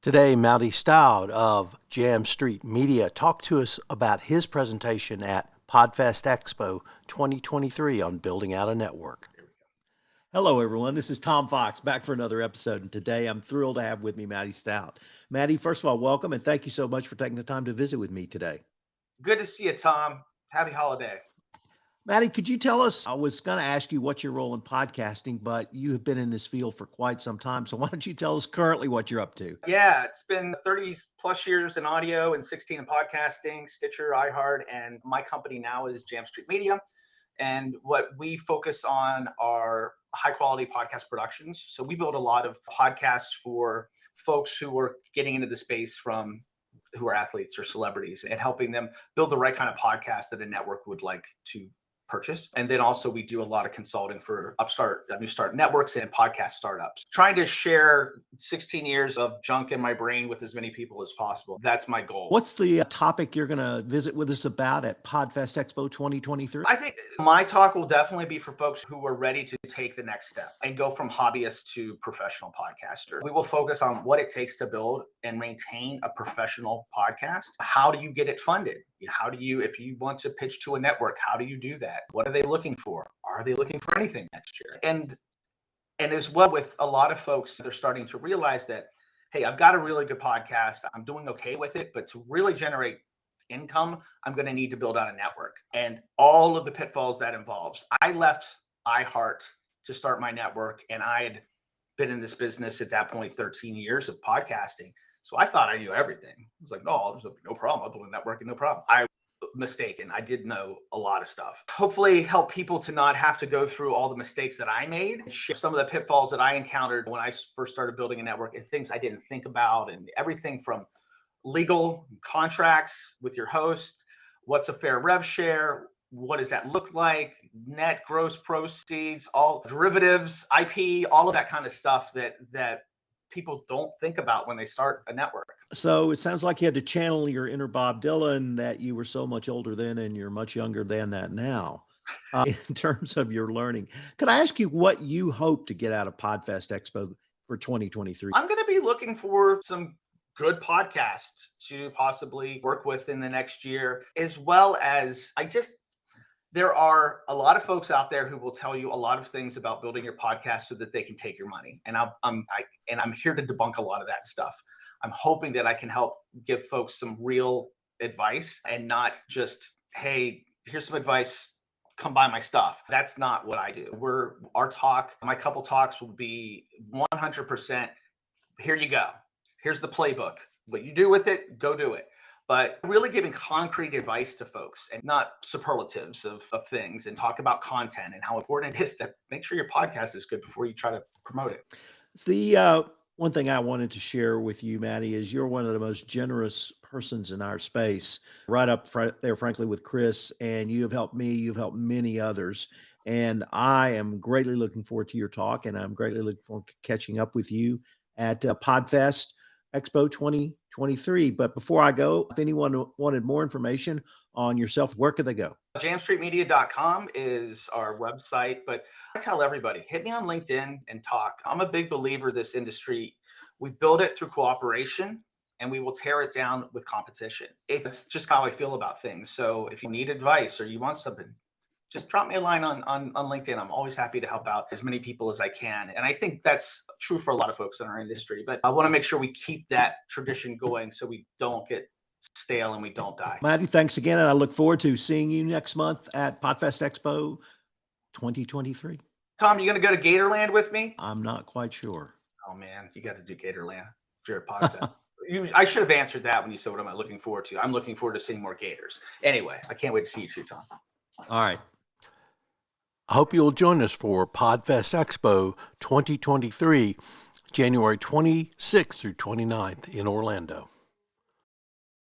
Today, Matty Staudt of Jam Street Media talked to us about his presentation at PodfestExpo 2023 on building out a network. Hello, everyone. This is Tom Fox back for another episode. And today I'm thrilled to have with me Matty Staudt. Matty, first of all, welcome and thank you so much for taking the time to visit with me today. Good to see you, Tom. Happy holiday. Matty, could you tell us, I was going to ask you what's your role in podcasting, but you have been in this field for quite some time. So why don't you tell us currently what you're up to? Yeah, it's been 30 plus years in audio and 16 in podcasting, Stitcher, iHeart, and my company now is Jam Street Media. And what we focus on are high quality podcast productions. So we build a lot of podcasts for folks who are getting into the space who are athletes or celebrities and helping them build the right kind of podcast that a network would like to purchase. And then also we do a lot of consulting for new start networks and podcast startups. Trying to share 16 years of junk in my brain with as many people as possible. That's my goal. What's the topic you're going to visit with us about at PodfestExpo 2023? I think my talk will definitely be for folks who are ready to take the next step and go from hobbyist to professional podcaster. We will focus on what it takes to build and maintain a professional podcast. How do you get it funded? If you want to pitch to a network, how do you do that? What are they looking for? Are they looking for anything next year? And as well with a lot of folks, they're starting to realize that, hey, I've got a really good podcast. I'm doing okay with it, but to really generate income, I'm going to need to build out a network and all of the pitfalls that involves. I left iHeart to start my network, and I had been in this business at that point 13 years of podcasting. So I thought I knew everything. I was like, no, there's no problem. I'll build a network and no problem. I was mistaken. I did know a lot of stuff. Hopefully help people to not have to go through all the mistakes that I made, and share some of the pitfalls that I encountered when I first started building a network and things I didn't think about, and everything from legal contracts with your host, what's a fair rev share, what does that look like, net gross proceeds, all derivatives, IP, all of that kind of stuff that people don't think about when they start a network. So it sounds like you had to channel your inner Bob Dylan, that you were so much older then and you're much younger than that now. In terms of your learning, could I ask you what you hope to get out of PodfestExpo for 2023? I'm going to be looking for some good podcasts to possibly work with in the next year, as well as there are a lot of folks out there who will tell you a lot of things about building your podcast so that they can take your money. And I'm here to debunk a lot of that stuff. I'm hoping that I can help give folks some real advice and not just, hey, here's some advice, come buy my stuff. That's not what I do. My couple talks will be 100%. Here you go. Here's the playbook. What you do with it, go do it. But really giving concrete advice to folks and not superlatives of things, and talk about content and how important it is to make sure your podcast is good before you try to promote it. The one thing I wanted to share with you, Matty, is you're one of the most generous persons in our space, right up there, frankly, with Chris, and you have helped me, you've helped many others. And I am greatly looking forward to your talk, and I'm greatly looking forward to catching up with you at Podfest Expo 2023. But before I go, if anyone wanted more information on yourself, where could they go? Jamstreetmedia.com is our website, but I tell everybody, hit me on LinkedIn and talk. I'm a big believer in this industry. We build it through cooperation, and we will tear it down with competition. It's just how I feel about things. So if you need advice or you want something, just drop me a line on LinkedIn. I'm always happy to help out as many people as I can. And I think that's true for a lot of folks in our industry. But I want to make sure we keep that tradition going so we don't get stale and we don't die. Matty, thanks again. And I look forward to seeing you next month at PodfestExpo 2023. Tom, you going to go to Gatorland with me? I'm not quite sure. Oh, man, you got to do Gatorland if you're at Podfest. I should have answered that when you said, what am I looking forward to? I'm looking forward to seeing more Gators. Anyway, I can't wait to see you too, Tom. All right. I hope you'll join us for PodfestExpo 2023, January 26th through 29th in Orlando.